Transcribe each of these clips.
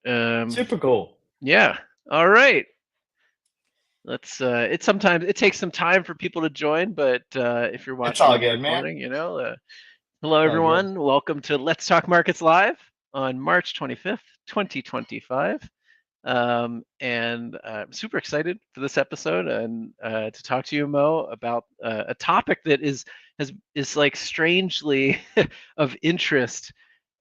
Super cool. Yeah. All right. Let's. It takes some time for people to join, but if you're It's watching all on the good, man. recording, hello It's all good. everyone. Welcome to Let's Talk Markets Live on March 25th, 2025. And I'm super excited for this episode and to talk to you, Mo, about a topic that is like strangely of interest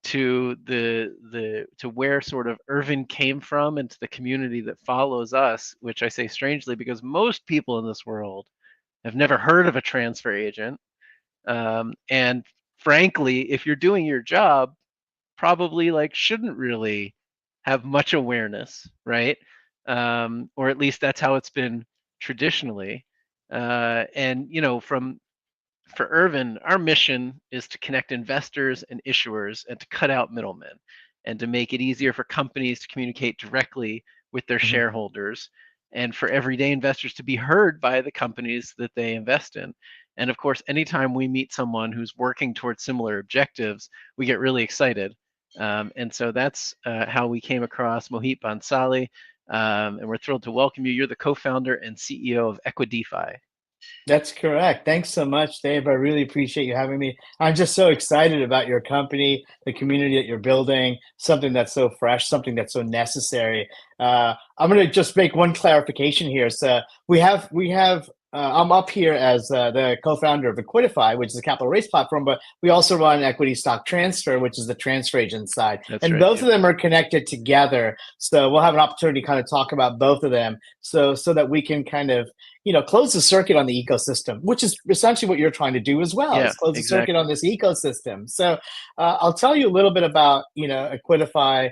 to to where sort of Urvin came from and to the community that follows us, which I say strangely because most people in this world have never heard of a transfer agent. And frankly, if you're doing your job, probably like shouldn't really have much awareness, right? Or at least that's how it's been traditionally. And from for Urvin, our mission is to connect investors and issuers and to cut out middlemen and to make it easier for companies to communicate directly with their Mhm. shareholders and for everyday investors to be heard by the companies that they invest in. And of course, anytime we meet someone who's working towards similar objectives, we get really excited. And so that's how we came across Mohit Bhansali. And we're thrilled to welcome you. You're the co founder and CEO of EquiDeFi. That's correct. Thanks so much, Dave. I really appreciate you having me. I'm just so excited about your company, the community that you're building, something that's so fresh, something that's so necessary. I'm going to just make one clarification here. So I'm up here as the co-founder of EquiDeFi, which is a capital raise platform, but we also run equity stock transfer, which is the transfer agent side. That's And right. both Yeah. of them are connected together. So we'll have an opportunity to kind of talk about both of them so that we can kind of close the circuit on the ecosystem, which is essentially what you're trying to do as well, Yeah, is close the circuit on exactly. this ecosystem. So I'll tell you a little bit about, EquiDeFi,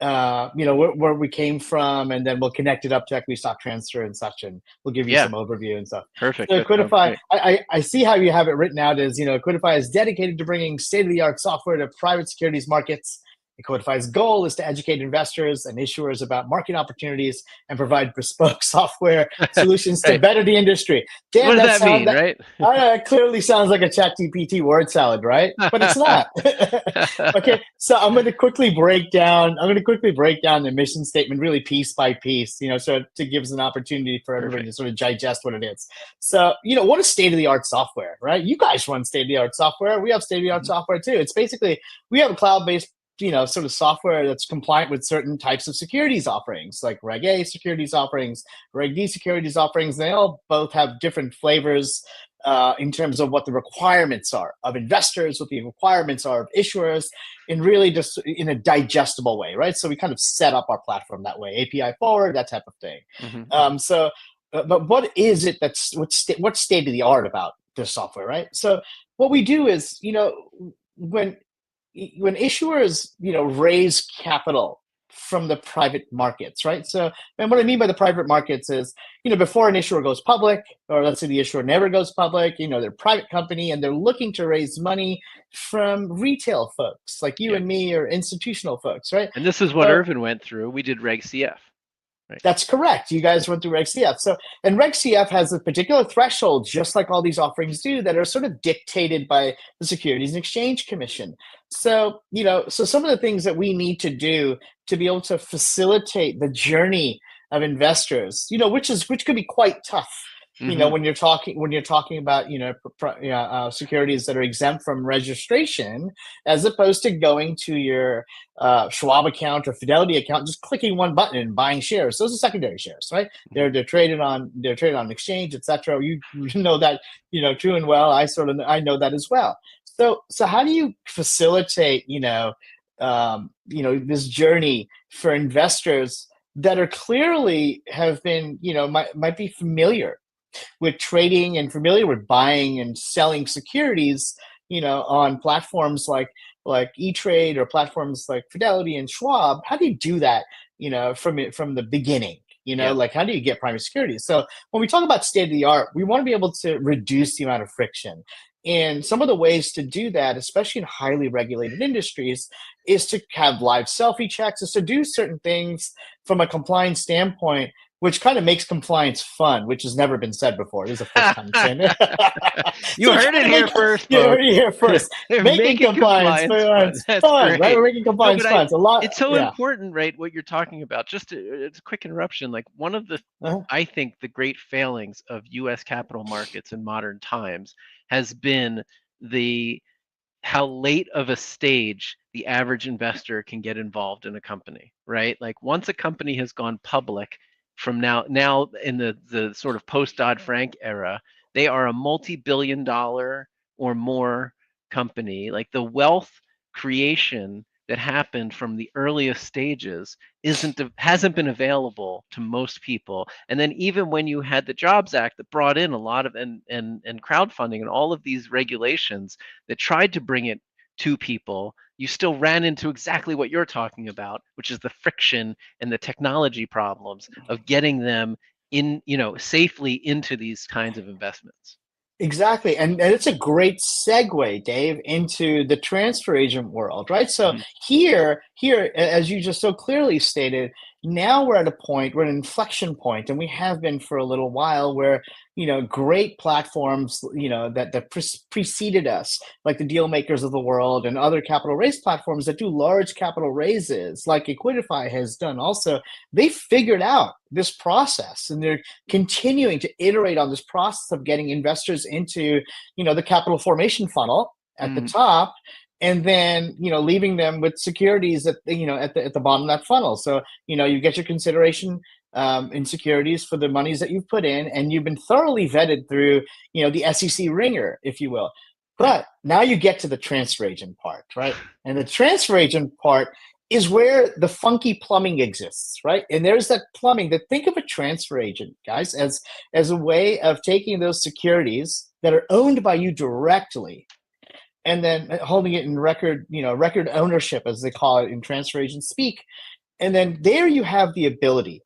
where we came from, and then we'll connect it up to equity stock transfer and such, and we'll give you Yeah, some overview and stuff. perfect. So That sounds EquiDeFi, great. I see how you have it written out as, EquiDeFi is dedicated to bringing state-of-the-art software to private securities markets. EquiDeFi's goal is to educate investors and issuers about market opportunities and provide bespoke software solutions to Right. better the industry. What Damn, does that mean, that right? clearly sounds like a ChatGPT word salad, right? But it's not. Okay, so I'm going to quickly break down. I'm going to quickly break down the mission statement, really piece by piece. So to give us an opportunity for everybody to Perfect. sort of digest what it is. So what is state of the art software, right? You guys run state of the art software. We have state of the art Mhm. software too. It's basically we have a cloud based sort of software that's compliant with certain types of securities offerings, like Reg A securities offerings, Reg D securities offerings. They all both have different flavors in terms of what the requirements are of investors, what the requirements are of issuers, and really just in a digestible way, right? So we kind of set up our platform that way, API forward, that type of thing. Mhm. But what is it what's state of the art about this software, right? So what we do is, when issuers raise capital from the private markets, right? So, and what I mean by the private markets is, before an issuer goes public, or let's say the issuer never goes public, they're a private company and they're looking to raise money from retail folks like you Yeah. and me, or institutional folks, right? And this is what So Urvin went through. We did Reg CF, right? that's correct. You guys went through Reg CF. So, and Reg CF has a particular threshold, just like all these offerings do, that are sort of dictated by the Securities and Exchange Commission. So, so some of the things that we need to do to be able to facilitate the journey of investors, which could be quite tough. Mhm. When you're talking about securities that are exempt from registration, as opposed to going to your Schwab account or Fidelity account, just clicking one button and buying shares. Those are secondary shares, right? Mhm. They're traded on exchange, etc. You know that true and well. I know that as well. So how do you facilitate this journey for investors that are clearly have been might be familiar with trading and familiar with buying and selling securities, on platforms like E-Trade or platforms like Fidelity and Schwab? How do you do that, from the beginning? Yeah. Like, how do you get primary securities? So when we talk about state of the art, we want to be able to reduce the amount of friction. And some of the ways to do that, especially in highly regulated industries, is to have live selfie checks, is to do certain things from a compliance standpoint which kind of makes compliance fun, which has never been said before. This is the first time I'm saying it. You So we're heard trying it to here make, first, you heard folks. it here first. They're Making making compliance compliance fun. That's fun, right? great. We're making No, compliance but fun. It's a lot, it's so yeah. important, right? What you're talking about. Just it's a quick interruption. Like one of the, Uh-huh. I think the great failings of U.S. capital markets in modern times has been the how late of a stage the average investor can get involved in a company, right? Like once a company has gone public from now in the sort of post Dodd-Frank era, they are a multi-billion dollar or more company. Like the wealth creation that happened from the earliest stages hasn't been available to most people. And then even when you had the Jobs Act that brought in a lot of and crowdfunding and all of these regulations that tried to bring it to people, you still ran into exactly what you're talking about, which is the friction and the technology problems of getting them in, safely into these kinds of investments. Exactly. And it's a great segue, Dave, into the transfer agent world, right? So Mhm. as you just so clearly stated, now we're at a point, we're at an inflection point, and we have been for a little while where, great platforms, that preceded us, like the deal makers of the world and other capital raise platforms that do large capital raises, like EquiDeFi has done also, they figured out this process and they're continuing to iterate on this process of getting investors into the capital formation funnel at the Mm, top, and then leaving them with securities at the bottom of that funnel. So you get your consideration in securities for the monies that you've put in, and you've been thoroughly vetted through the SEC ringer, if you will. right. But now you get to the transfer agent part, right? And the transfer agent part is where the funky plumbing exists, right? And there's that plumbing that, think of a transfer agent, guys, as a way of taking those securities that are owned by you directly and then holding it in record ownership, as they call it in transfer agent speak. And then there you have the ability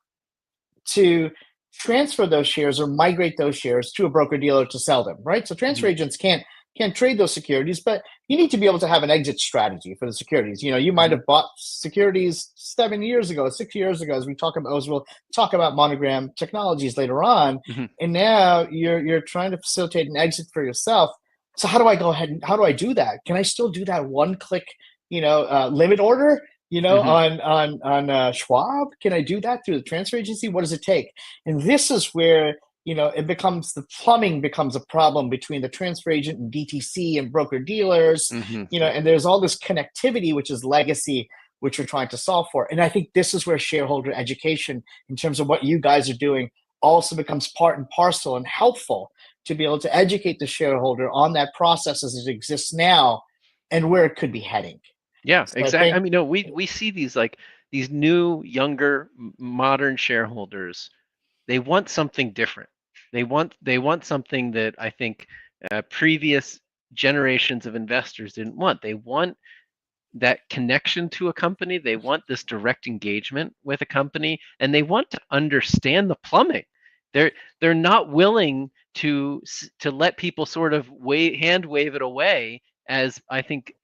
to transfer those shares or migrate those shares to a broker dealer to sell them, right? So transfer Mhm. agents can't trade those securities, but you need to be able to have an exit strategy for the securities. You might Mhm. have bought securities 7 years ago, 6 years ago, as we'll talk about Monogram Technologies later on, Mhm. and now you're trying to facilitate an exit for yourself. So how do I go ahead and how do I do that? Can I still do that one click, limit order? Mhm. On Schwab, can I do that through the transfer agency? What does it take? And this is where the plumbing becomes a problem between the transfer agent and DTC and broker dealers, Mhm. and there's all this connectivity, which is legacy, which we're trying to solve for. And I think this is where shareholder education, in terms of what you guys are doing, also becomes part and parcel and helpful to be able to educate the shareholder on that process as it exists now and where it could be heading. Yeah, So I exactly. I think mean, no, we see these like these new, younger, modern shareholders. They want something different. They want something that I think previous generations of investors didn't want. They want that connection to a company. They want this direct engagement with a company, and they want to understand the plumbing. They're they're not willing to let people sort of hand wave it away, as I think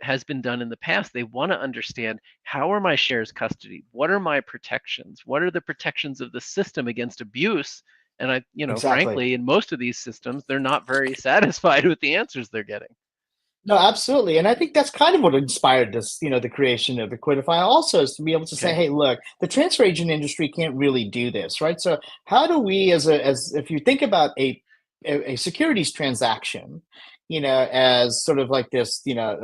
has been done in the past. They want to understand, how are my shares custodied? What are my protections? What are the protections of the system against abuse? And exactly. frankly, in most of these systems, they're not very satisfied with the answers they're getting. No, absolutely. And I think that's kind of what inspired this, the creation of Equidify also, is to be able to say, Okay. hey, look, the transfer agent industry can't really do this, right? So how do we as if you think about a securities transaction, as sort of like this,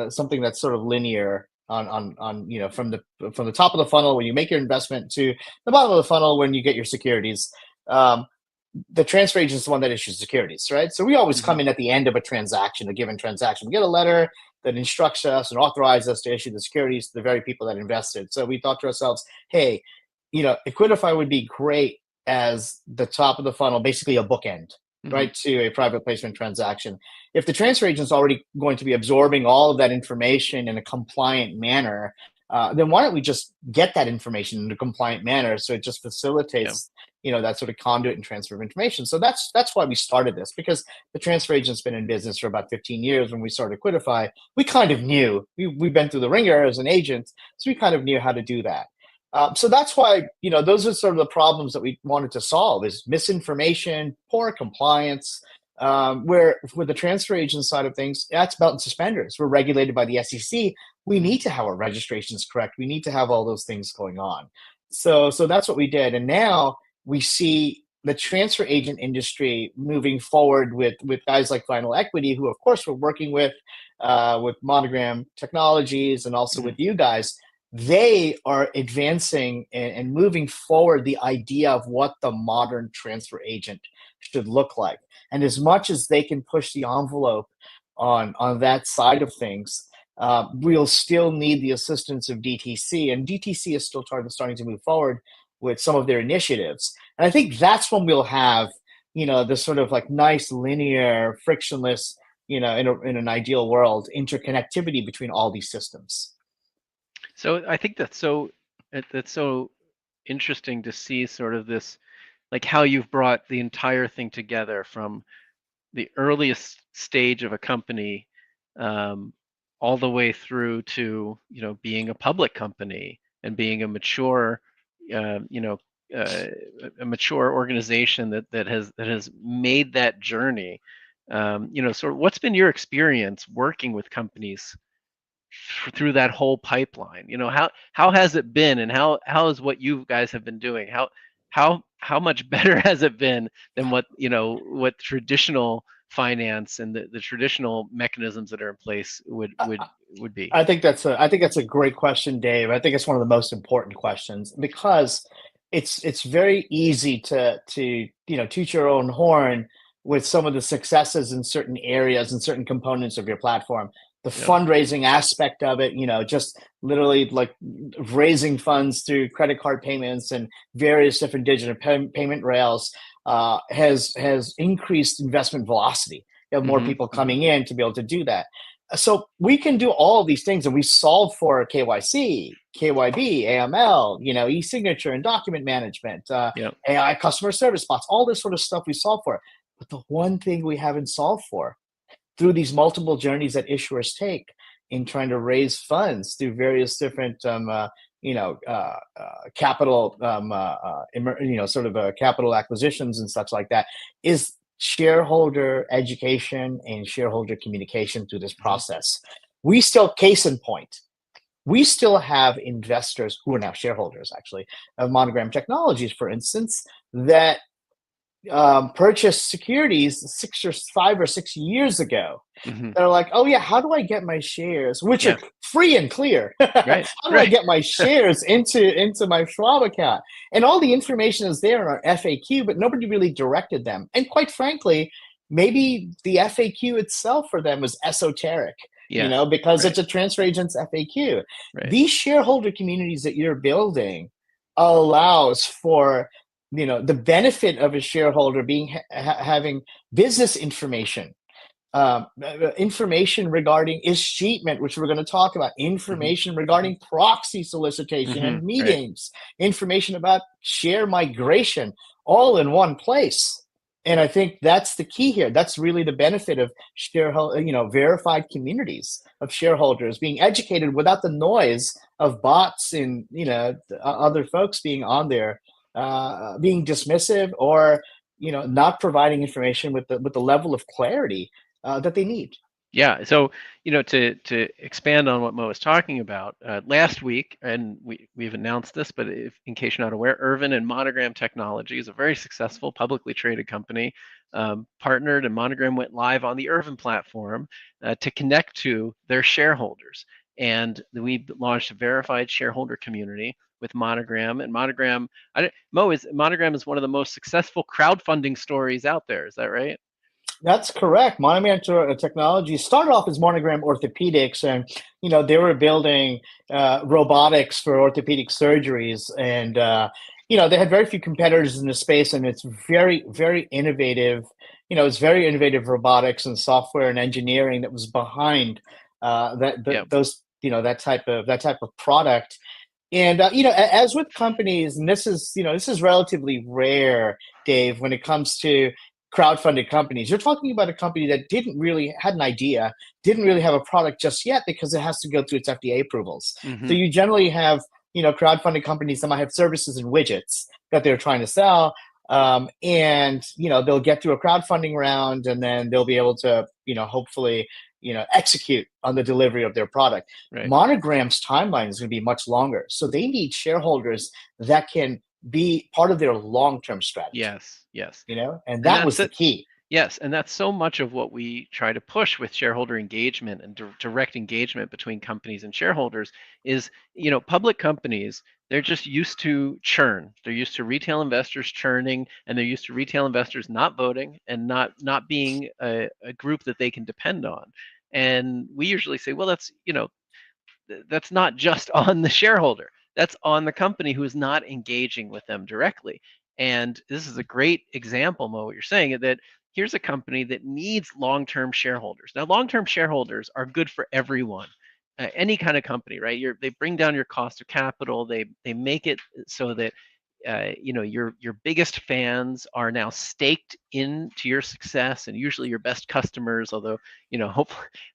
something that's sort of linear on from the top of the funnel when you make your investment to the bottom of the funnel when you get your securities. The transfer agent is the one that issues securities, right? So we always Hmm. come in at the end of a transaction, a given transaction. We get a letter that instructs us and authorizes us to issue the securities to the very people that invested. So we thought to ourselves, hey, Equidify would be great as the top of the funnel, basically a bookend, Hmm. right, to a private placement transaction. If the transfer agent is already going to be absorbing all of that information in a compliant manner, then why don't we just get that information in a compliant manner so it just Yeah. facilitates that sort of conduit and transfer of information. So that's why we started this, because the transfer agent's been in business for about 15 years. When we started Quidify, we kind of knew we've been through the ringer as an agent, so we kind of knew how to do that. So that's why, those are sort of the problems that we wanted to solve: is misinformation, poor compliance. Where with the transfer agent side of things, that's belt and suspenders. We're regulated by the SEC. We need to have our registrations correct. We need to have all those things going on. So that's what we did, and now we see the transfer agent industry moving forward with guys like Final Equity, who of course we're working with Monogram Technologies, and also with you guys. They are advancing and moving forward the idea of what the modern transfer agent should look like. And as much as they can push the envelope on that side of things, we'll still need the assistance of DTC, and DTC is still starting to move forward with some of their initiatives. And I think that's when we'll have, this sort of like nice linear, frictionless, in an ideal world, interconnectivity between all these systems. So I think that's so interesting to see sort of this, like how you've brought the entire thing together from the earliest stage of a company, all the way through to being a public company and being a mature, a mature organization that has made that journey. Sort of what's been your experience working with companies through that whole pipeline? How has it been, and how is what you guys have been doing? How much better has it been than what traditional finance and the traditional mechanisms that are in place would be? I think that's a great question, Dave. I think it's one of the most important questions, because it's very easy to toot your own horn with some of the successes in certain areas and certain components of your platform. The Yep. fundraising aspect of it, just literally like raising funds through credit card payments and various different digital payment rails, has increased investment velocity. You have more people coming in to be able to do that. So we can do all of these things, and we solve for KYC, KYB, AML, e-signature and document management, Yep. AI customer service bots, all this sort of stuff we solve for. But the one thing we haven't solved for, through these multiple journeys that issuers take in trying to raise funds through various different, capital, sort of capital acquisitions and such like that, is shareholder education and shareholder communication through this process. We still, case in point, we still have investors who are now shareholders, actually, of Monogram Technologies, for instance, that purchased securities 5 or 6 years ago. They're like, oh yeah, how do I get my shares, which are free and clear? Right. How do I get my shares into my Schwab account? And all the information is there in our FAQ, but nobody really directed them. And quite frankly, maybe the FAQ itself for them was esoteric, because it's a transfer agent's FAQ. Right. These shareholder communities that you're building allows for the benefit of a shareholder being having business information, information regarding escheatment, which we're going to talk about, information regarding proxy solicitation and meetings, information about share migration, all in one place. And I think that's the key here. That's really the benefit of verified communities of shareholders being educated without the noise of bots and other folks being on there, being dismissive or not providing information with the level of clarity that they need. Yeah. So to expand on what Mo was talking about, last week, and we've announced this, but in case you're not aware, Urvin and Monogram Technologies, a very successful publicly traded company, partnered, and Monogram went live on the Urvin platform to connect to their shareholders. And we launched a verified shareholder community with Monogram. And Monogram, Monogram is one of the most successful crowdfunding stories out there. Is that right? That's correct. Monogram Technology started off as Monogram Orthopedics, and they were building robotics for orthopedic surgeries, and they had very few competitors in the space, and it's very, very innovative. It's very innovative robotics and software and engineering that was behind that type of product. And as with companies, and this is relatively rare, Dave, when it comes to crowdfunded companies. You're talking about a company that had an idea, didn't really have a product just yet, because it has to go through its FDA approvals. So you generally have crowdfunding companies that might have services and widgets that they're trying to sell. And they'll get through a crowdfunding round, and then they'll be able to hopefully execute on the delivery of their product. Right. Monogram's timeline is going to be much longer, so they need shareholders that can be part of their long-term strategy. Yes. And that was the key. Yes, and that's so much of what we try to push with shareholder engagement and direct engagement between companies and shareholders is, public companies, they're just used to churn. They're used to retail investors churning, and they're used to retail investors not voting and not being a group that they can depend on. And we usually say, well, that's not just on the shareholder. That's on the company who is not engaging with them directly. And this is a great example, Mo, what you're saying, that here's a company that needs long-term shareholders. Now, long-term shareholders are good for everyone, any kind of company, right? They bring down your cost of capital. They make it so that your biggest fans are now staked into your success, and usually your best customers. Although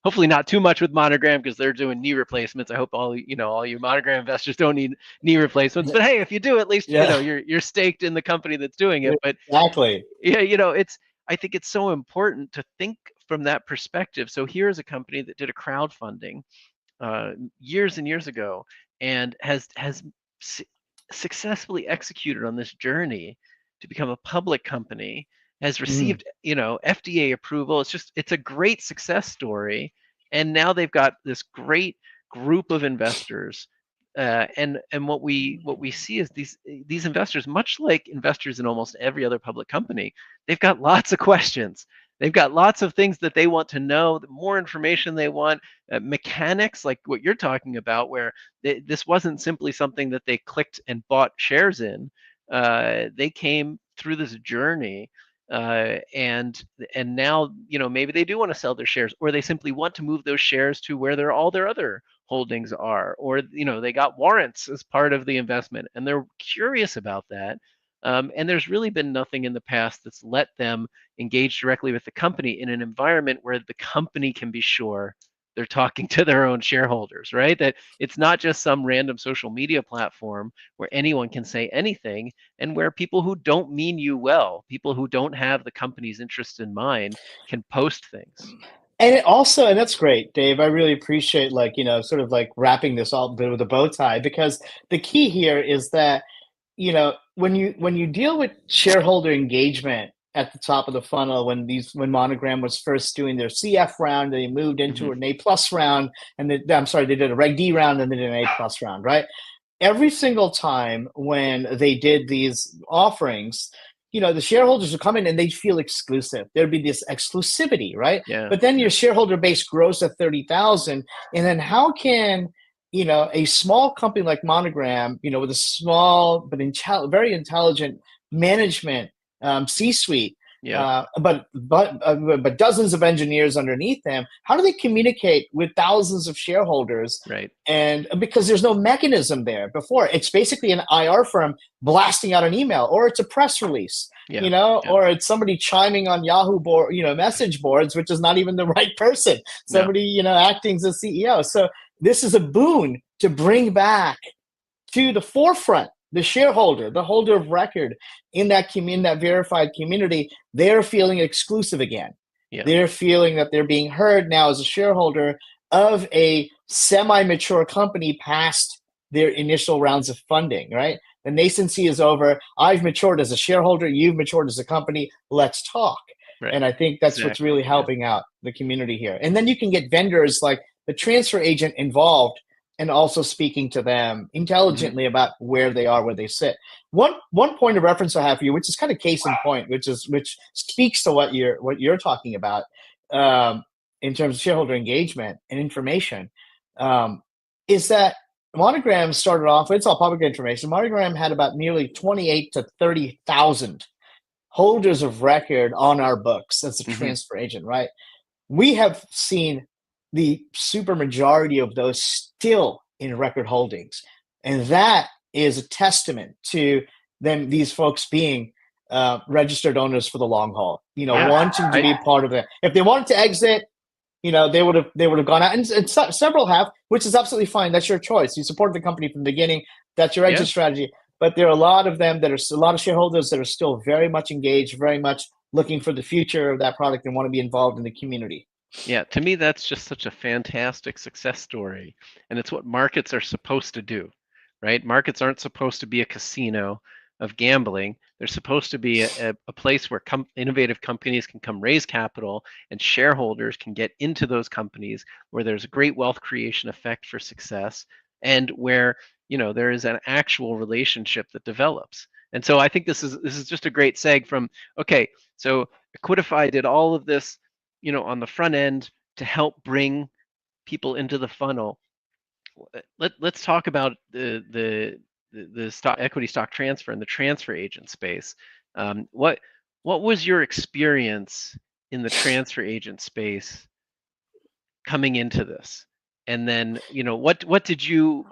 hopefully not too much with Monogram, because they're doing knee replacements. I hope all you Monogram investors don't need knee replacements. But hey, if you do, at least you're staked in the company that's doing it. But exactly, I think it's so important to think from that perspective. So here's a company that did a crowdfunding years and years ago, and has successfully executed on this journey to become a public company, has received FDA approval. It's a great success story, and now they've got this great group of investors. And what we see is these investors, much like investors in almost every other public company, they've got lots of questions. They've got lots of things that they want to know, the more information they want, mechanics like what you're talking about, where this wasn't simply something that they clicked and bought shares in. They came through this journey, and now maybe they do want to sell their shares, or they simply want to move those shares to where all their other holdings are, or they got warrants as part of the investment, and they're curious about that. And there's really been nothing in the past that's let them engage directly with the company in an environment where the company can be sure they're talking to their own shareholders, right? That it's not just some random social media platform where anyone can say anything, and where people who don't mean you well, people who don't have the company's interest in mind, can post things. And and that's great, Dave. I really appreciate sort of wrapping this all with a bow tie, because the key here is that when you deal with shareholder engagement at the top of the funnel, when Monogram was first doing their CF round, they moved into an A plus round, and they did a Reg D round, and they did an A plus round, right? Every single time when they did these offerings, the shareholders would come in and they'd feel exclusive. There'd be this exclusivity, right? Yeah. But then your shareholder base grows to 30,000, and then how can a small company like Monogram, with a small but very intelligent management C-suite, but dozens of engineers underneath them, how do they communicate with thousands of shareholders? Right. And because there's no mechanism there before, it's basically an IR firm blasting out an email, or it's a press release, or it's somebody chiming on Yahoo board, message boards, which is not even the right person. Somebody, acting as a CEO. So this is a boon to bring back to the forefront the shareholder, the holder of record in that verified community. They're feeling exclusive again. Yeah. They're feeling that they're being heard now as a shareholder of a semi-mature company past their initial rounds of funding, right? The nascency is over. I've matured as a shareholder. You've matured as a company. Let's talk. Right. And I think that's what's really helping out the community here. And then you can get vendors like the transfer agent involved, and also speaking to them intelligently about where they are, where they sit. One point of reference I have for you, which is kind of case in point, which speaks to what you're talking about in terms of shareholder engagement and information, is that Monogram started off. It's all public information. Monogram had about nearly 28 to 30,000 holders of record on our books as a transfer agent, right? We have seen the super majority of those still in record holdings. And that is a testament to these folks being registered owners for the long haul, wanting to be part of it. If they wanted to exit, they would have gone out, and several have, which is absolutely fine. That's your choice. You supported the company from the beginning, That's your Yeah. exit strategy. But there are a lot of them that are a lot of shareholders that are still very much engaged, very much looking for the future of that product and want to be involved in the community. Yeah, to me, that's just such a fantastic success story. And it's what markets are supposed to do, right? Markets aren't supposed to be a casino of gambling. They're supposed to be a place where innovative companies can come raise capital and shareholders can get into those companies where there's a great wealth creation effect for success and where, there is an actual relationship that develops. And so I think this is just a great seg from, okay, so EquiDeFi did all of this on the front end to help bring people into the funnel. Let's talk about the stock equity stock transfer and the transfer agent space. What was your experience in the transfer agent space coming into this? And then what did you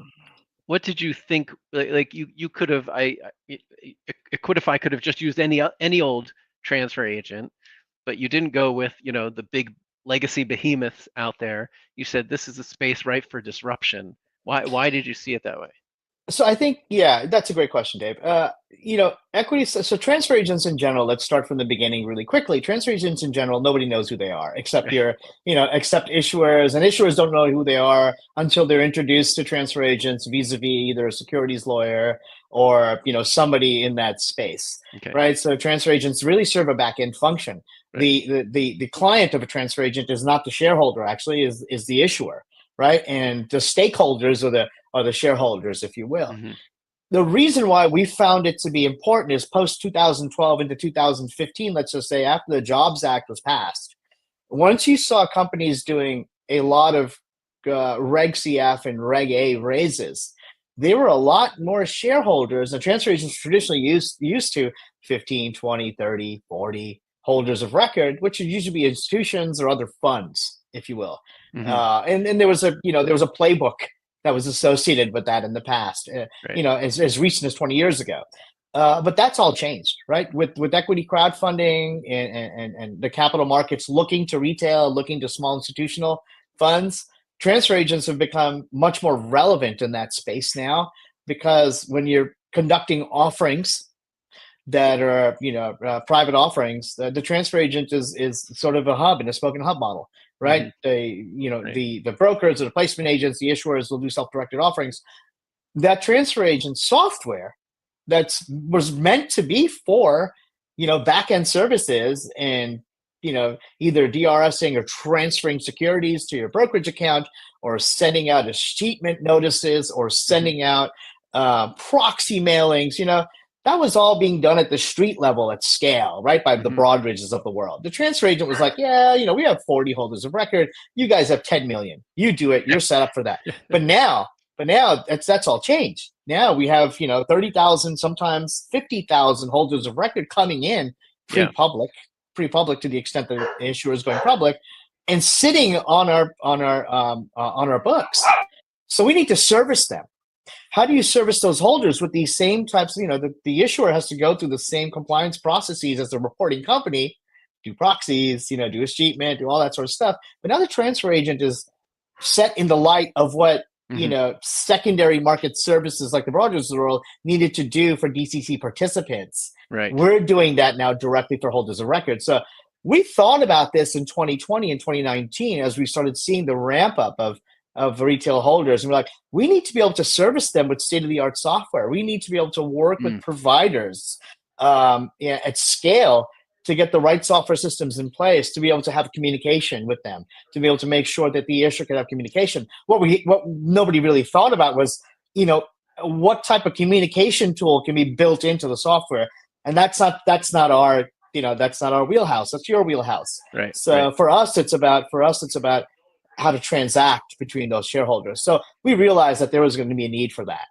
think? Like you could have EquiDeFi could have just used any old transfer agent, but you didn't go with the big legacy behemoths out there. You said this is a space ripe for disruption. Why did you see it that way? So I think, yeah, that's a great question, Dave. Equity. So transfer agents in general. Let's start from the beginning really quickly. Transfer agents in general, nobody knows who they are except except issuers, and issuers don't know who they are until they're introduced to transfer agents vis-a-vis either a securities lawyer or somebody in that space, Okay. right? So transfer agents really serve a back-end function. Right. The client of a transfer agent is not the shareholder, actually, is the issuer, right? And the stakeholders are the shareholders, if you will. Mm-hmm. The reason why we found it to be important is post 2012 into 2015, let's just say after the Jobs Act was passed, once you saw companies doing a lot of Reg CF and Reg A raises, there were a lot more shareholders, and transfer agents traditionally used to 15, 20, 30, 40 holders of record, which would usually be institutions or other funds, if you will. Mm-hmm. And there was a playbook that was associated with that in the past, Right. as recent as 20 years ago. But that's all changed, right? With equity crowdfunding and the capital markets looking to retail, looking to small institutional funds, transfer agents have become much more relevant in that space now, because when you're conducting offerings that are private offerings, the transfer agent is sort of a hub in a spoken hub model, right? Mm-hmm. Right. The brokers or the placement agents, the issuers will do self-directed offerings. That transfer agent software was meant to be for back end services and either DRSing or transferring securities to your brokerage account, or sending out escheatment notices, or sending out proxy mailings. That was all being done at the street level at scale, right? By the Broadridges of the world. The transfer agent was like, yeah, we have 40 holders of record. You guys have 10 million. You do it. You're set up for that. But now that's all changed. Now we have 30,000, sometimes 50,000 holders of record coming in pre-public to the extent that the issuer is going public, and sitting on our books. So we need to service them. How do you service those holders with these same types? The issuer has to go through the same compliance processes as the reporting company, do proxies, do escheatment, do all that sort of stuff. But now the transfer agent is set in the light of what secondary market services like the Broadridge world needed to do for DCC participants. Right. We're doing that now directly for holders of record. So we thought about this in 2020 and 2019 as we started seeing the ramp up of retail holders, and we're like, we need to be able to service them with state-of-the-art software. We need to be able to work with providers at scale to get the right software systems in place, to be able to have communication with them, to be able to make sure that the issuer can have communication. What nobody really thought about was, what type of communication tool can be built into the software, and that's not our wheelhouse. That's your wheelhouse. Right. So for us, it's about how to transact between those shareholders. So we realized that there was going to be a need for that.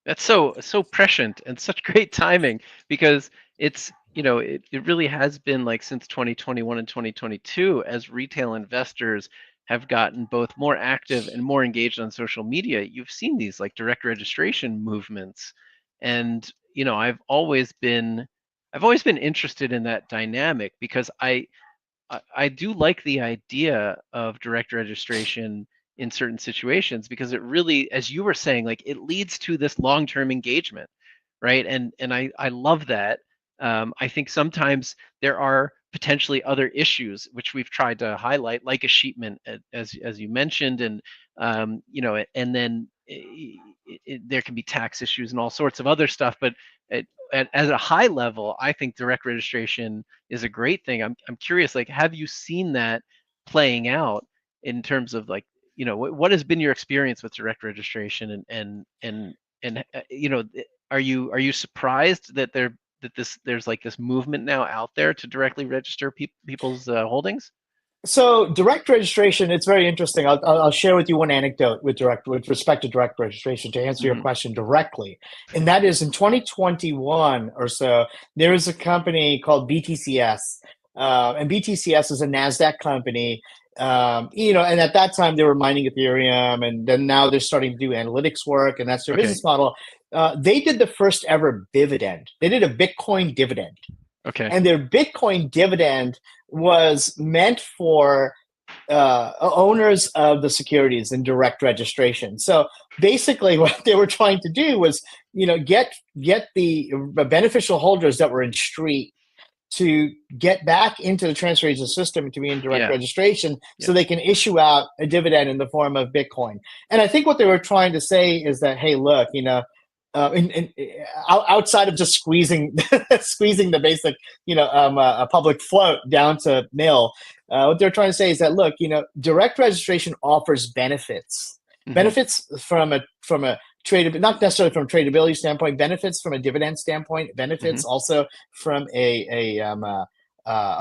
That's so prescient and such great timing, because it's it really has been like since 2021 and 2022, as retail investors have gotten both more active and more engaged on social media, you've seen these like direct registration movements. And I've always been interested in that dynamic, because I do like the idea of direct registration in certain situations, because it really, as you were saying, like it leads to this long-term engagement, right? And I love that. I think sometimes there are potentially other issues which we've tried to highlight, like escheatment, as you mentioned, and and then there can be tax issues and all sorts of other stuff. But at a high level, I think direct registration is a great thing. I'm curious, like, have you seen that playing out in terms of like, what has been your experience with direct registration, and are you surprised that there's like this movement now out there to directly register people's holdings? So direct registration, it's very interesting. I'll share with you one anecdote with respect to direct registration to answer your Hmm. question directly. And that is in 2021 or so, there is a company called BTCS. And BTCS is a NASDAQ company. And at that time they were mining Ethereum, and then now they're starting to do analytics work, and that's their Okay. business model. They did the first ever dividend. They did a Bitcoin dividend. Okay. And their Bitcoin dividend was meant for owners of the securities in direct registration. So basically, what they were trying to do was, get the beneficial holders that were in street to get back into the transfer agent system to be in direct Yeah. registration, Yeah. so they can issue out a dividend in the form of Bitcoin. And I think what they were trying to say is that, hey, look, outside of just squeezing squeezing the basic, a public float down to nil, what they're trying to say is that, look, direct registration offers benefits, Hmm. benefits from a trade, not necessarily from a tradability standpoint, benefits from a dividend standpoint, Hmm. benefits also from a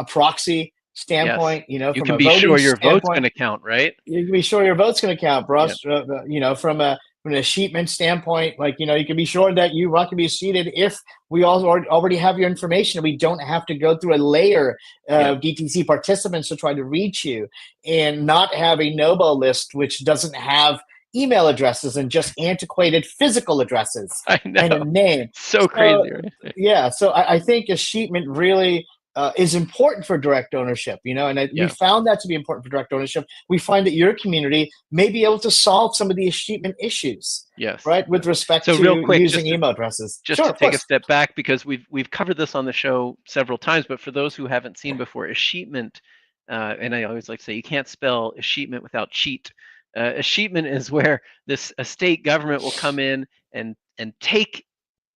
proxy Yes. standpoint, You from can a be voting sure your vote's going standpoint. to count, right? You can be sure your vote's going to count, bro. Yeah. From an escheatment standpoint, like, you can be sure that you can be seated if we all already have your information, and we don't have to go through a layer Yeah. of DTC participants to try to reach you, and not have a Nobo list which doesn't have email addresses and just antiquated physical addresses I know. and a name. So So crazy, right? yeah, so I think escheatment really is important for direct ownership, and we Yeah. found that to be important for direct ownership. We find that your community may be able to solve some of the achievement issues, Yes. right, with Yes. respect So real to quick, using email addresses. just Sure, to of take a course. step back, because we've covered this on the show several times, but for those who haven't seen before, escheatment, and I always like to say you can't spell escheatment without cheat. Escheatment is where a state government will come in and take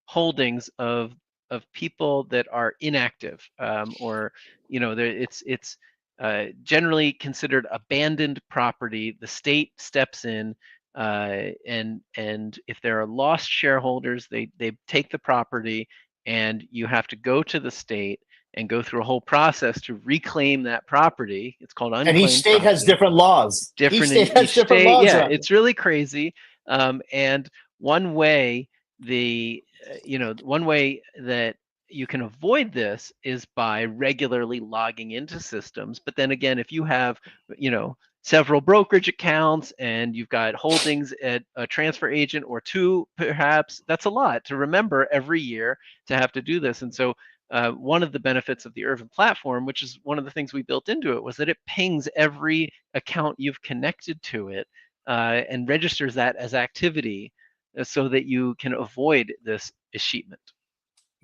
holdings of people that are inactive, or it's generally considered abandoned property. The state steps in, and if there are lost shareholders, they take the property, and you have to go to the state and go through a whole process to reclaim that property. It's called And each unclaimed state has property. different laws. Each Different in state has each different state. laws Yeah, around it. it's really crazy. And one way one way that you can avoid this is by regularly logging into systems. But then again, if you have, several brokerage accounts and you've got holdings at a transfer agent or two, perhaps, that's a lot to remember every year to have to do this. And so one of the benefits of the Urvin platform, which is one of the things we built into it, was that it pings every account you've connected to it, and registers that as activity, so that you can avoid this escheatment.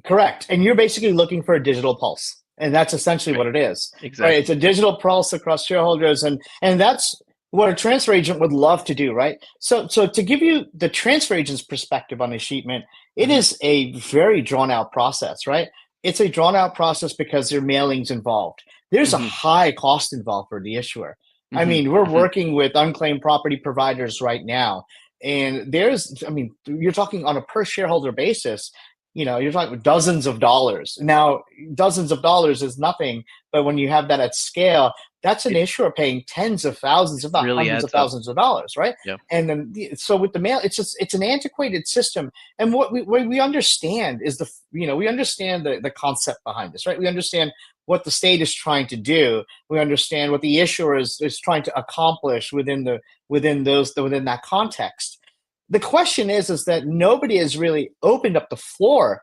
Correct. And you're basically looking for a digital pulse. And that's essentially Right. what it is. Right. It's Exactly. a digital pulse across shareholders. And that's what a transfer agent would love to do, right? So to give you the transfer agent's perspective on escheatment, it Mm-hmm. is a very drawn out process, right? It's a drawn out process because there are mailings involved. There's a Mm-hmm. high cost involved for the issuer. I Mm-hmm. mean, we're Mm-hmm. working with unclaimed property providers right now. And you're talking on a per shareholder basis, you're talking dozens of dollars. Now, dozens of dollars is nothing, but when you have that at scale, that's an It issuer paying tens of thousands, if not really hundreds of adds up. thousands of dollars, right? Yeah. And then, so with the mail, it's an antiquated system. And what we understand is we understand the concept behind this, right? We understand what the state is trying to do. We understand what the issuer is trying to accomplish within that context. The question is that nobody has really opened up the floor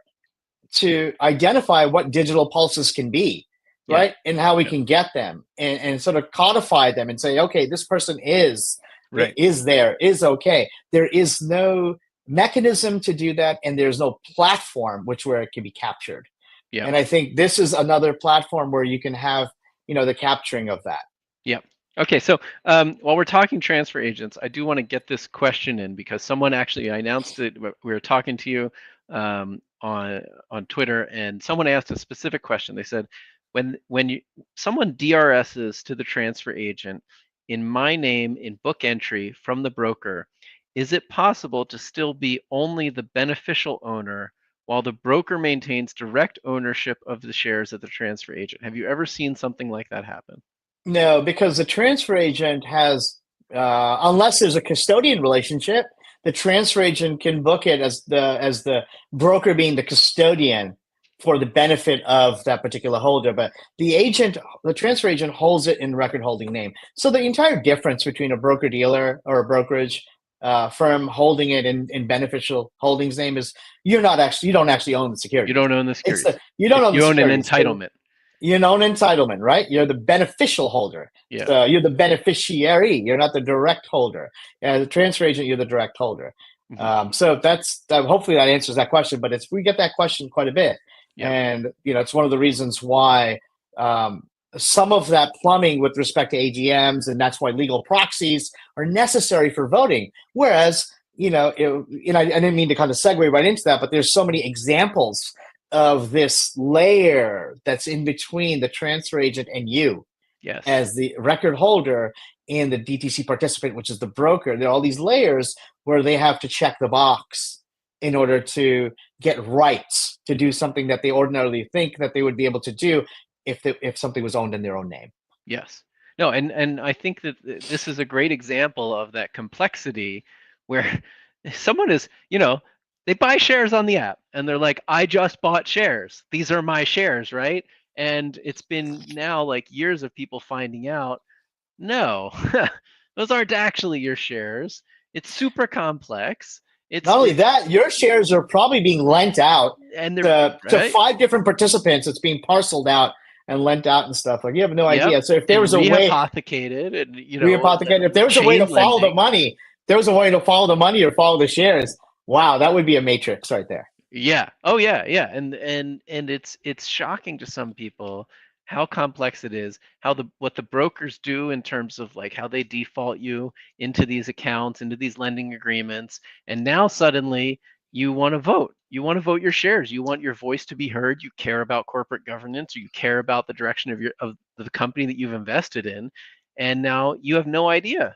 to identify what digital pulses can be, Yeah. right? And how we Yeah. can get them, and sort of codify them and say, okay, this person is Right. is okay. There is no mechanism to do that, and there's no platform where it can be captured. Yeah. And I think this is another platform where you can have, the capturing of that. Yeah. Okay, so while we're talking transfer agents, I do want to get this question in because someone actually, I announced it. We were talking to you on Twitter, and someone asked a specific question. They said, when someone DRSs to the transfer agent in my name in book entry from the broker, is it possible to still be only the beneficial owner while the broker maintains direct ownership of the shares of the transfer agent? Have you ever seen something like that happen? No, because the transfer agent has, unless there's a custodian relationship, the transfer agent can book it as the broker being the custodian for the benefit of that particular holder. But the transfer agent holds it in record holding name. So the entire difference between a broker dealer or a brokerage firm holding it in beneficial holdings name is you don't actually own the You securities. don't own the securities. You don't own the You own an securities. entitlement. You own entitlement, right? You're the beneficial holder. Yeah. So you're the beneficiary. You're not the direct holder. As a transfer agent, you're the direct holder. Mm-hmm. So that's hopefully that answers that question. But we get that question quite a bit, Yeah. and it's one of the reasons why some of that plumbing with respect to AGMs, and that's why legal proxies are necessary for voting. Whereas I didn't mean to kind of segue right into that, but there's so many examples of this layer that's in between the transfer agent and you Yes. as the record holder and the DTC participant, which is the broker. There are all these layers where they have to check the box in order to get rights to do something that they ordinarily think that they would be able to do if something was owned in their own name. Yes. No, and I think that this is a great example of that complexity where someone is, they buy shares on the app and they're like, I just bought shares. These are my shares, right? And it's been now like years of people finding out, no, those aren't actually your shares. It's super complex. Not only that, your shares are probably being lent out And they're to right. 5 different participants. It's being parceled out and lent out and stuff. Like you have no Yep. idea. So if there And was a way, rehypothecated and if there was a way to chain follow the lending. money, there was a way to follow the money or follow the shares. Wow, that would be a matrix right there. Yeah. Oh yeah, yeah. And it's shocking to some people how complex it is, how what the brokers do in terms of like how they default you into these accounts, into these lending agreements, and now suddenly you want to vote. You want to vote your shares. You want your voice to be heard. You care about corporate governance, or you care about the direction of the company that you've invested in, and now you have no idea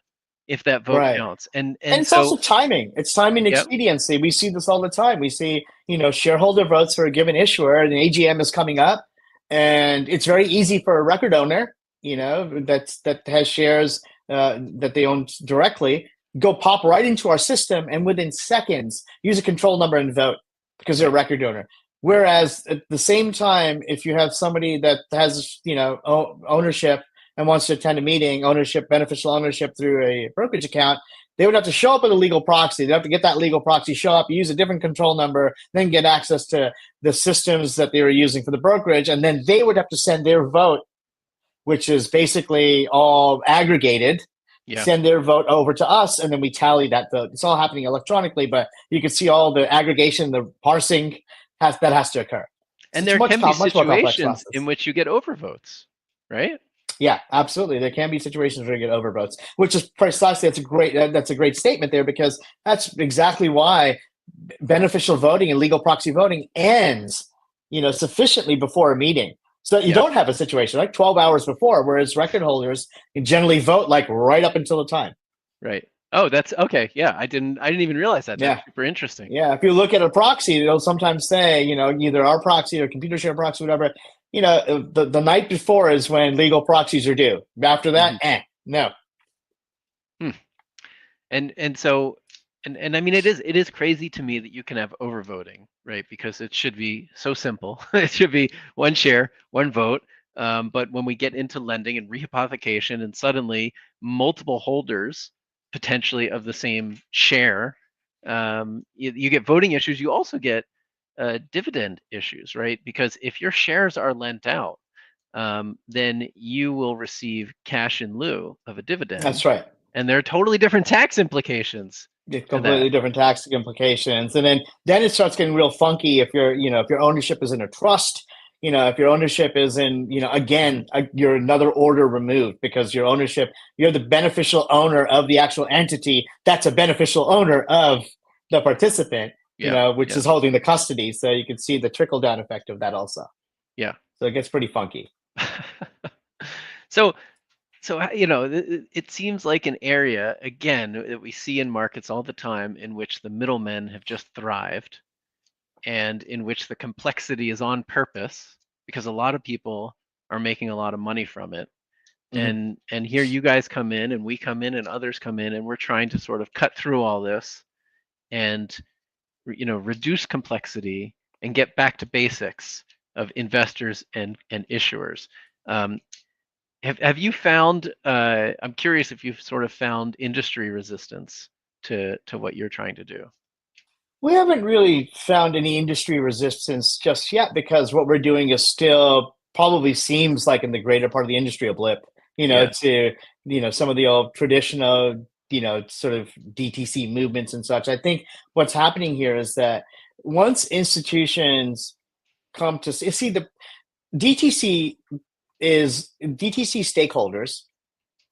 if that vote Right. counts. And And and it's so also timing. It's timing yep. expediency. We see this all the time. We see, shareholder votes for a given issuer, and an AGM is coming up, and it's very easy for a record owner, that has shares that they own directly, go pop right into our system, and within seconds use a control number and vote because they're a record owner. Whereas at the same time, if you have somebody that has, ownership and wants to attend a meeting, beneficial ownership through a brokerage account, they would have to show up with a legal proxy. They have to get that legal proxy, show up, use a different control number, then get access to the systems that they were using for the brokerage. And then they would have to send their vote, which is basically all aggregated, Yeah. send their vote over to us, and then we tally that vote. It's all happening electronically, but you can see all the aggregation, the parsing that has to occur. So And it's there can be much more complex situations process. in which you get overvotes, right? Yeah, absolutely. There can be situations where you get overvotes, which is precisely that's a great statement there, because that's exactly why beneficial voting and legal proxy voting ends, sufficiently before a meeting, so that you Yeah. don't have a situation like 12 hours before, whereas record holders can generally vote like right up until the time. Right. Oh, that's okay. Yeah, I didn't even realize that. That's Yeah. super interesting. Yeah, if you look at a proxy, it'll sometimes say, either our proxy or computer share proxy, whatever. The night before is when legal proxies are due. After that, no. Hmm. And so and I mean it is crazy to me that you can have overvoting, right? Because it should be so simple. It should be one share, one vote. But when we get into lending and rehypothecation, and suddenly multiple holders potentially of the same share, you get voting issues. You also get dividend issues, right? Because if your shares are lent out, then you will receive cash in lieu of a dividend. That's right. And there are totally different tax implications to completely that. different tax implications. And then it starts getting real funky if your ownership is in a trust, if your ownership is in, again, you're another order removed because your ownership, you're the beneficial owner of the actual entity that's a beneficial owner of the participant, Yeah. which is holding the custody. So you can see the trickle down effect of that also. Yeah. So it gets pretty funky. So it seems like an area, again, that we see in markets all the time in which the middlemen have just thrived and in which the complexity is on purpose because a lot of people are making a lot of money from it. And here you guys come in and we come in and others come in and we're trying to sort of cut through all this and reduce complexity and get back to basics of investors and issuers. Have you found? I'm curious if you've sort of found industry resistance to what you're trying to do. We haven't really found any industry resistance just yet because what we're doing is still probably seems like in the greater part of the industry a blip, Yeah. to, some of the old traditional, sort of DTC movements and such. I think what's happening here is that once institutions come to see the DTC DTC stakeholders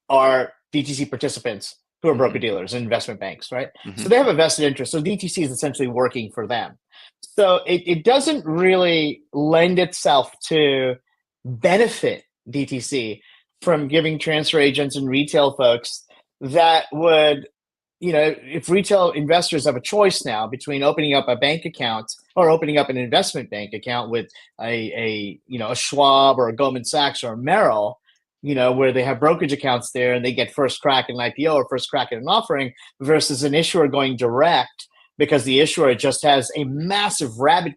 are DTC participants who are broker dealers and investment banks, right? So they have a vested interest. So DTC is essentially working for them. So it doesn't really lend itself to benefit DTC from giving transfer agents and retail folks that would, if retail investors have a choice now between opening up a bank account or opening up an investment bank account with a Schwab or a Goldman Sachs or a Merrill, where they have brokerage accounts there and they get first crack at an IPO or first crack at an offering versus an issuer going direct because the issuer just has a massive rabid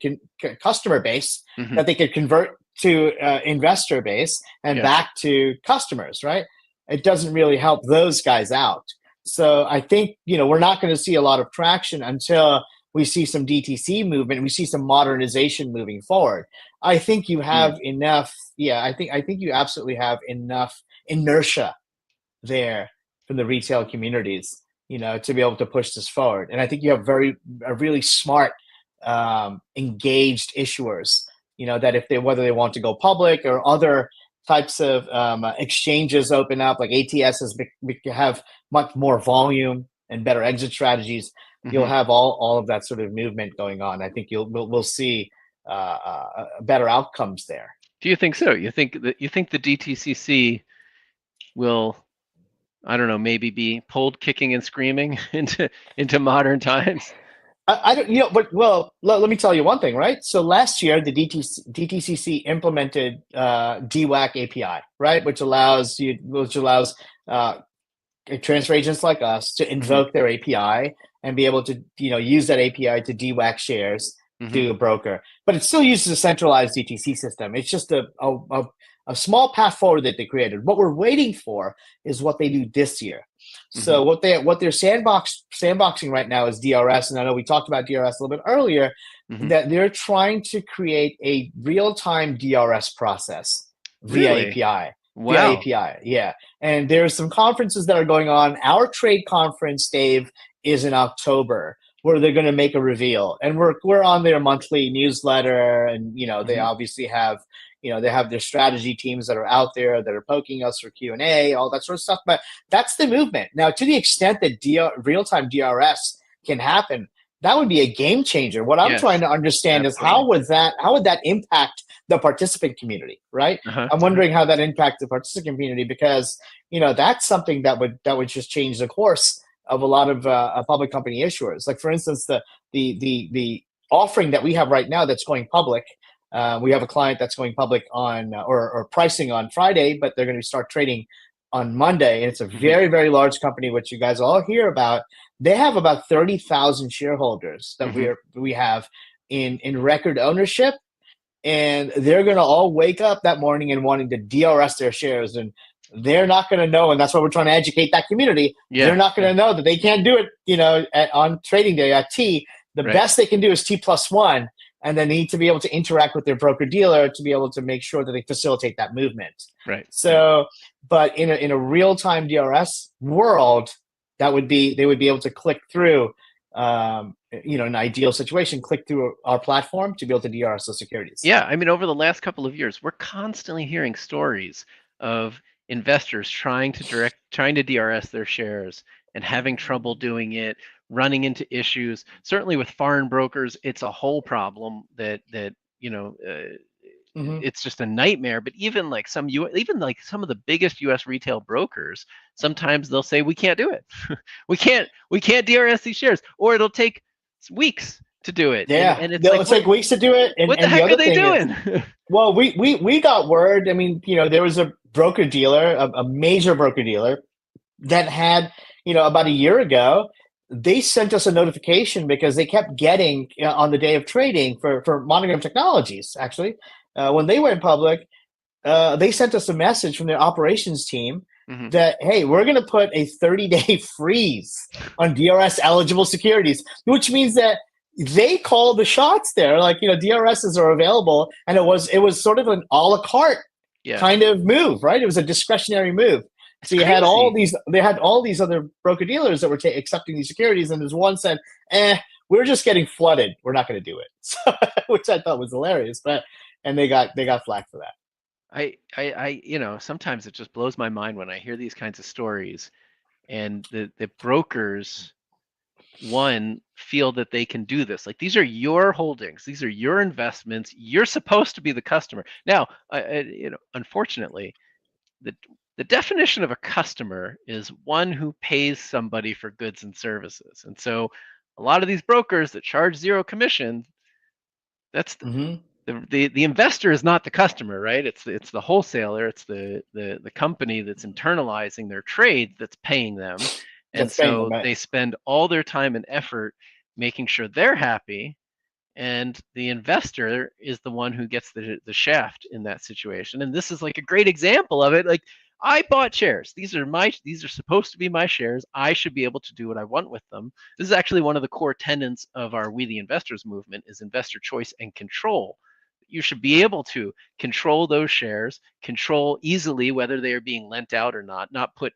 customer base that they could convert to investor base and back to customers, right? It doesn't really help those guys out. So I think, we're not going to see a lot of traction until we see some DTC movement and we see some modernization moving forward. I think you have enough. Yeah, I think you absolutely have enough inertia there from the retail communities, to be able to push this forward. And I think you have really smart, engaged issuers, that whether they want to go public or other types of exchanges open up, like ATSs have much more volume and better exit strategies. You'll have all of that sort of movement going on. I think we'll see better outcomes there. Do you think so? You think the DTCC will, I don't know, maybe be pulled kicking and screaming into modern times? I don't, but let me tell you one thing, right? So last year, the DTCC implemented DWAC API, right, which allows transfer agents like us to invoke their API and be able to, use that API to DWAC shares to a broker. But it still uses a centralized DTC system. It's just a small path forward that they created. What we're waiting for is what they do this year. So what they're sandboxing right now is DRS, and I know we talked about DRS a little bit earlier. That they're trying to create a real-time DRS process via API. Wow. Via API, yeah. And there's some conferences that are going on. Our trade conference, Dave, is in October, where they're going to make a reveal, and we're on their monthly newsletter, and they obviously have. They have their strategy teams that are out there that are poking us for Q&A, all that sort of stuff. But that's the movement. Now, to the extent that real-time DRS can happen, that would be a game changer. What I'm trying to understand is how would that impact the participant community, right? I'm wondering how that impacts the participant community because, that's something that would just change the course of a lot of public company issuers. Like, for instance, the offering that we have right now that's going public. We have a client that's going public on or pricing on Friday, but they're going to start trading on Monday. And it's a very, very large company, which you guys all hear about. They have about 30,000 shareholders that we have in record ownership. And they're going to all wake up that morning and wanting to DRS their shares. And they're not going to know. And that's why we're trying to educate that community. They're not going to know that they can't do it, on trading day at T. The best they can do is T+1. and they need to be able to interact with their broker dealer to be able to make sure that they facilitate that movement. Right. So, but in a real time DRS world, they would be able to click through, an ideal situation, click through our platform to be able to DRS those securities. Yeah, I mean, over the last couple of years, we're constantly hearing stories of investors trying to DRS their shares and having trouble doing it, running into issues. Certainly with foreign brokers, it's a whole problem that it's just a nightmare. But even like some of the biggest U.S. retail brokers, sometimes they'll say we can't do it. we can't DRS these shares, or it'll take weeks to do it. Yeah, and it's it'll take weeks to do it. And what the and heck the are other they thing doing? Is, well, we got word. I mean, there was a broker dealer, a major broker dealer, that had, about a year ago, they sent us a notification because they kept getting on the day of trading for Monogram Technologies. Actually, when they went public, they sent us a message from their operations team that, hey, we're going to put a 30-day freeze on DRS eligible securities, which means that they call the shots there. Like, DRSs are available, and it was sort of an a la carte kind of move, right? It was a discretionary move. So you had they had all these other broker dealers that were accepting these securities, and there's one said, we're just getting flooded, we're not going to do it. So, which I thought was hilarious, and they got flack for that. I sometimes it just blows my mind when I hear these kinds of stories, and the brokers feel that they can do this. Like, these are your holdings, these are your investments, you're supposed to be the customer. Now, unfortunately, the definition of a customer is one who pays somebody for goods and services. And so a lot of these brokers that charge zero commission, that's the investor is not the customer, right? It's the wholesaler, it's the company that's internalizing their trade that's paying them. And so they spend all their time and effort making sure they're happy, and the investor is the one who gets the shaft in that situation. And this is like a great example of it. Like, I bought shares. These are supposed to be my shares. I should be able to do what I want with them. This is actually one of the core tenets of our We the Investors movement, is investor choice and control. You should be able to control those shares, control easily whether they are being lent out or not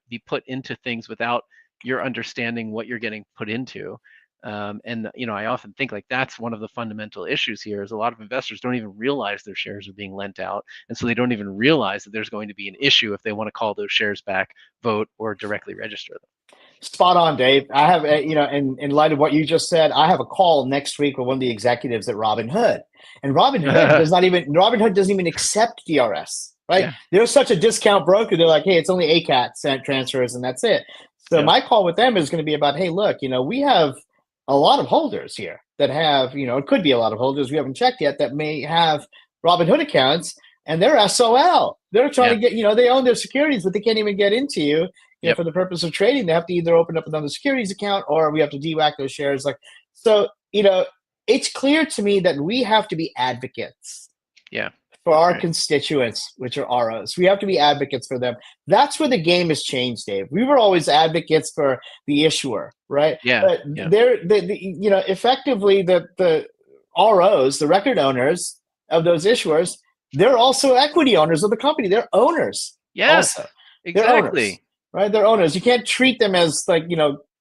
be put into things without your understanding what you're getting put into. And I often think, like, that's one of the fundamental issues here, is a lot of investors don't even realize their shares are being lent out, and so they don't even realize that there's going to be an issue if they want to call those shares back, vote, or directly register them. Spot on, Dave. I have, in light of what you just said, I have a call next week with one of the executives at Robinhood, and Robinhood doesn't even accept DRS. Right? Yeah. They're such a discount broker. They're like, hey, it's only ACAT transfers, and that's it. So my call with them is going to be about, hey, look, we have a lot of holders here that have, it could be a lot of holders we haven't checked yet that may have Robinhood accounts, and they're SOL. They're trying to get, they own their securities, but they can't even get into you. For the purpose of trading. They have to either open up another securities account, or we have to DWAC those shares. Like, so, it's clear to me that we have to be advocates. For our constituents, which are ROs. We have to be advocates for them. That's where the game has changed, Dave. We were always advocates for the issuer, right? But they're effectively the ROs, the record owners of those issuers, they're also equity owners of the company. They're owners. Yes, also. Exactly. They're owners, right? They're owners. You can't treat them as like,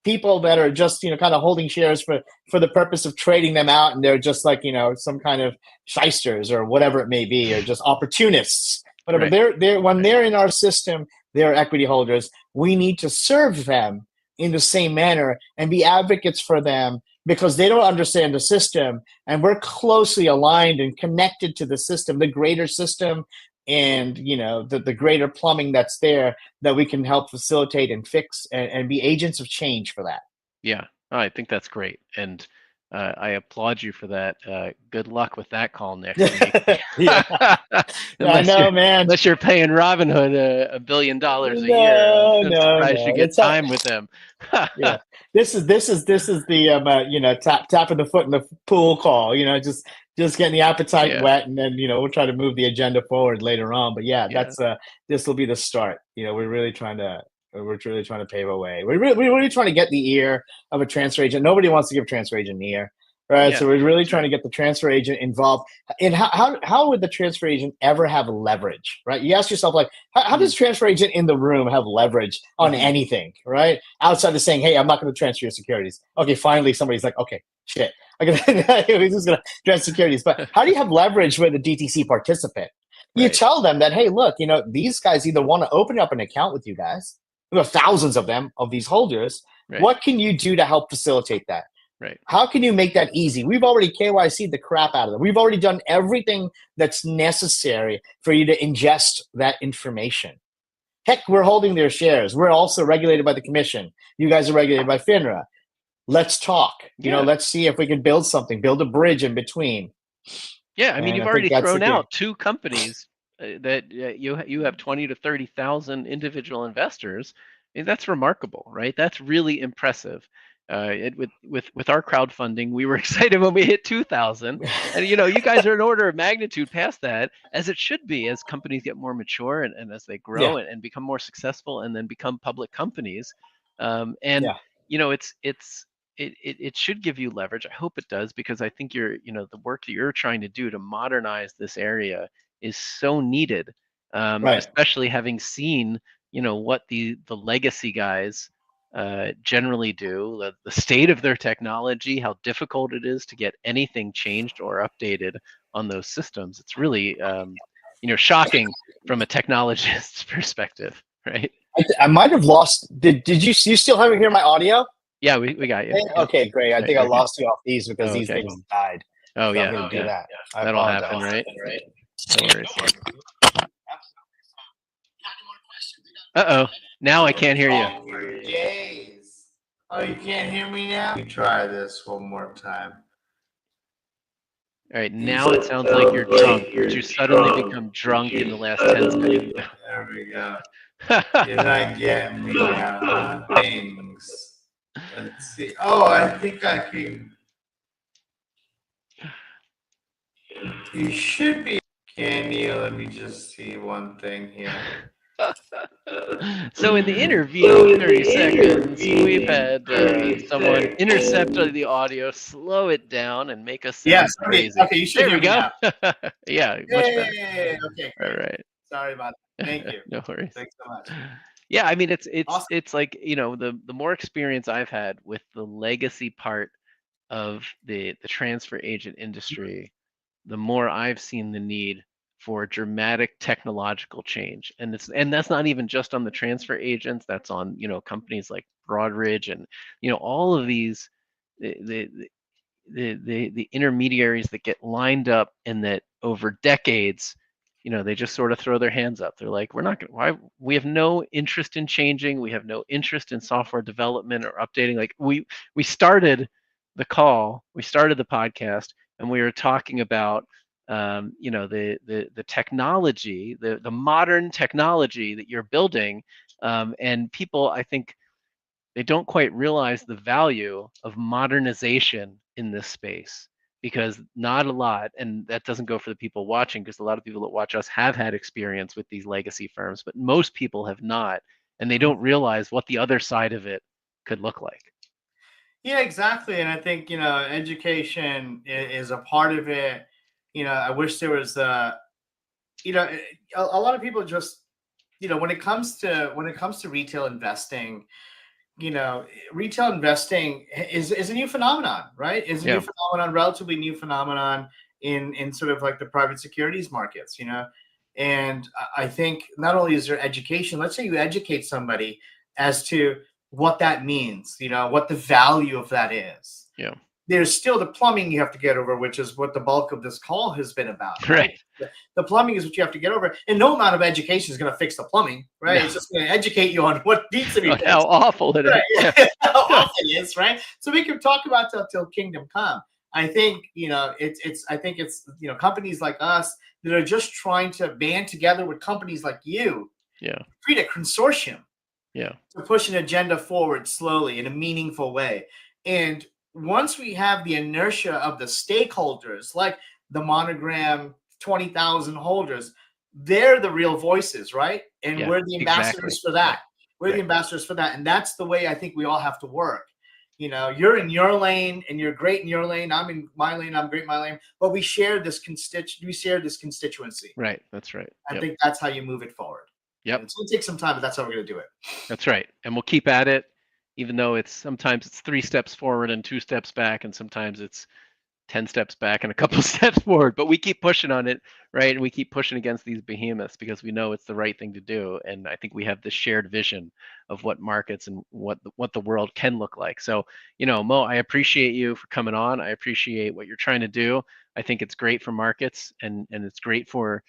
people that are just, kind of holding shares for the purpose of trading them out, and they're just like, some kind of shysters or whatever it may be, or just opportunists. Whatever. They're when they're in our system, they're equity holders. We need to serve them in the same manner and be advocates for them, because they don't understand the system, and we're closely aligned and connected to the system, the greater system, and the greater plumbing that's there, that we can help facilitate and fix and be agents of change for that. I think that's great, and I applaud you for that. Good luck with that call next week. I know, man. Unless you're paying Robinhood $1 billion a year, I'm surprised you get time with them. This is the tapping the foot in the pool call. Just getting the appetite wet, and then we'll try to move the agenda forward later on. But that's this will be the start. We're really trying to pave a way. We're really trying to get the ear of a transfer agent. Nobody wants to give a transfer agent the ear. right? Yeah, So we're really trying to get the transfer agent involved. And how would the transfer agent ever have leverage, right? You ask yourself, like, how does transfer agent in the room have leverage on anything, right? Outside of saying, hey, I'm not going to transfer your securities. Okay, finally somebody's like, okay, shit, he's just going to transfer securities. But how do you have leverage with a DTC participant? You tell them that, hey, look, these guys either want to open up an account with you guys. We have thousands of them, of these holders. What can you do to help facilitate that? Right. How can you make that easy? We've already KYC'd the crap out of them. We've already done everything that's necessary for you to ingest that information. Heck, we're holding their shares. We're also regulated by the commission. You guys are regulated by FINRA. Let's talk. Let's see if we can build something, build a bridge in between. Yeah, I mean, you've already thrown out 2 companies that you have 20 to 30,000 individual investors. And that's remarkable, right? That's really impressive. With our crowdfunding, we were excited when we hit 2,000, and you guys are an order of magnitude past that, as it should be, as companies get more mature and as they grow and become more successful and then become public companies. It should give you leverage. I hope it does, because I think the work that you're trying to do to modernize this area is so needed, especially having seen what the legacy guys generally do, the state of their technology, how difficult it is to get anything changed or updated on those systems. It's really shocking from a technologist's perspective, right? I might have lost. Did you still have hear my audio? Yeah, we got you. Okay, great. I think I lost you off these because these things died. Oh, so yeah. I'm gonna do that. That'll happen, right? No worries. Uh-oh. Now I can't hear you. Oh, you can't hear me now? Let me try this one more time. All right, now it sounds like you're drunk. Did you suddenly become drunk in the last 10 seconds? There we go. You're not getting me now. Things. Let's see. Oh, I think I can. You should be. Can you? Let me just see one thing here. So in the intervening 30 seconds, we've had someone intercept the audio, slow it down, and make us sound crazy. Okay, you should hear me now. Yeah, much better. Okay, all right. Sorry about that. Thank you. No worries. Thanks so much. Yeah, I mean, it's Awesome. it's like the more experience I've had with the legacy part of the transfer agent industry, the more I've seen the need for dramatic technological change. And that's not even just on the transfer agents, that's on companies like Broadridge and all of these the intermediaries that get lined up, and that over decades they just sort of throw their hands up. They're like, we're not going to, why, we have no interest in changing, we have no interest in software development or updating. Like we started the podcast, and we were talking about the technology, the modern technology that you're building, and people, I think, they don't quite realize the value of modernization in this space, because not a lot, and that doesn't go for the people watching, because a lot of people that watch us have had experience with these legacy firms, but most people have not, and they don't realize what the other side of it could look like. Yeah, exactly. And I think, education is a part of it. I wish there was a lot of people just, when it comes to retail investing, retail investing is a new phenomenon, right? Is a new phenomenon, relatively new phenomenon in sort of like the private securities markets, And I think not only is there education, let's say you educate somebody as to what that means, what the value of that is. Yeah. There's still the plumbing you have to get over, which is what the bulk of this call has been about. Right. The plumbing is what you have to get over, and no amount of education is going to fix the plumbing, right? No. It's just going to educate you on what needs to be fixed. How awful it is. Right? How awful it is, right? So we can talk about till kingdom come. I think it's companies like us that are just trying to band together with companies like you. Yeah. Create a consortium. Yeah. To push an agenda forward slowly in a meaningful way. And once we have the inertia of the stakeholders, like the Monogram 20,000 holders, they're the real voices, right? And we're the ambassadors for that. We're the ambassadors for that. And that's the way I think we all have to work. You're in your lane and you're great in your lane. I'm in my lane. I'm great in my lane. But we share this constituency. Right. That's right. I Yep. think that's how you move it forward. Yep. And it's going to take some time, but that's how we're going to do it. That's right. And we'll keep at it, even though sometimes it's 3 steps forward and 2 steps back, and sometimes it's 10 steps back and a couple steps forward, but we keep pushing on it, right? And we keep pushing against these behemoths because we know it's the right thing to do. And I think we have this shared vision of what markets and what the world can look like. So, Mo, I appreciate you for coming on. I appreciate what you're trying to do. I think it's great for markets, and it's great for,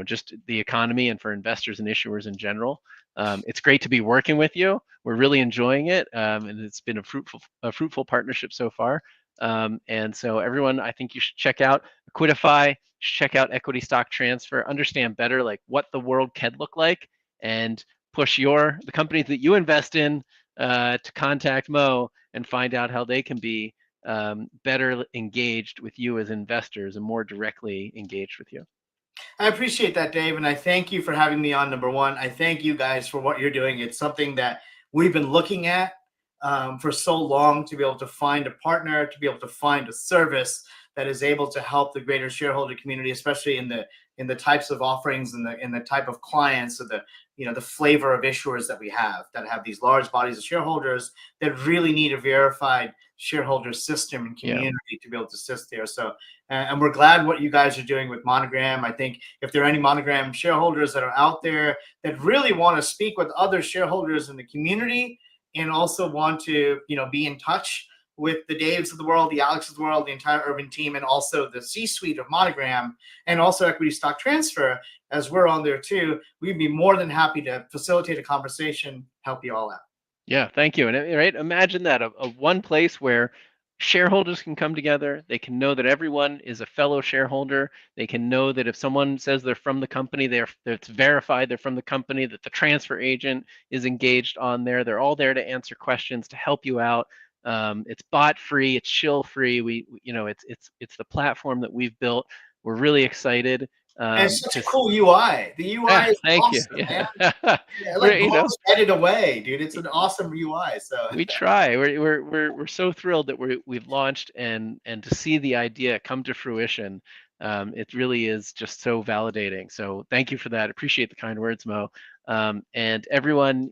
just the economy and for investors and issuers in general. It's great to be working with you. We're really enjoying it, and it's been a fruitful partnership so far. And so everyone, I think you should check out EquiDeFi, check out equity stock transfer, understand better like what the world can look like, and push the companies that you invest in to contact Mo and find out how they can be better engaged with you as investors and more directly engaged with you. I appreciate that, Dave, and I thank you for having me on. Number one, I thank you guys for what you're doing. It's something that we've been looking at for so long, to be able to find a partner, to be able to find a service that is able to help the greater shareholder community, especially in the types of offerings and the type of clients, or the flavor of issuers that we have, that have these large bodies of shareholders that really need a verified shareholder system and community to be able to assist there. So, and we're glad what you guys are doing with Monogram. I think if there are any Monogram shareholders that are out there that really want to speak with other shareholders in the community, and also want to, be in touch with the Daves of the world, the Alex of the world, the entire Urvin team, and also the C-suite of Monogram, and also Equity Stock Transfer, as we're on there too, we'd be more than happy to facilitate a conversation, help you all out. Yeah, thank you. And right, imagine that a one place where shareholders can come together. They can know that everyone is a fellow shareholder. They can know that if someone says they're from the company, it's verified they're from the company, that the transfer agent is engaged on there. They're all there to answer questions, to help you out. It's bot free, it's shill free. It's the platform that we've built. We're really excited. And it's such a cool UI. The UI is thank you. awesome, man. Yeah. It like blows Reddit away, dude. It's an awesome UI. So we try. We're so thrilled that we've launched, and to see the idea come to fruition. It really is just so validating. So thank you for that. Appreciate the kind words, Mo. And everyone,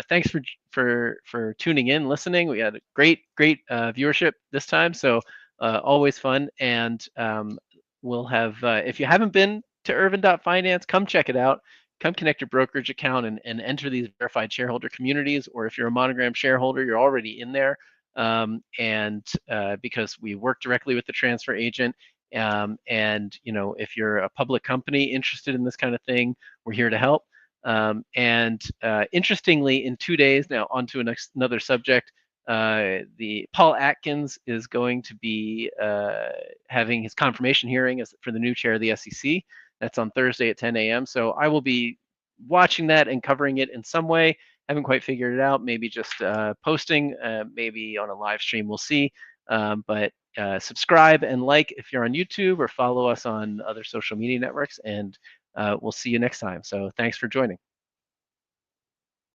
thanks for tuning in, listening. We had a great viewership this time, so always fun. And we'll have, if you haven't been to Urvin.finance, come check it out. Come connect your brokerage account and enter these verified shareholder communities. Or if you're a Monogram shareholder, you're already in there. Because we work directly with the transfer agent. If you're a public company interested in this kind of thing, we're here to help. Interestingly, in 2 days, now onto another subject, the Paul Atkins is going to be having his confirmation hearing for the new chair of the SEC. That's on Thursday at 10 a.m. So I will be watching that and covering it in some way. Haven't quite figured it out. Maybe just posting, maybe on a live stream. We'll see. But subscribe and like if you're on YouTube, or follow us on other social media networks. And we'll see you next time. So thanks for joining.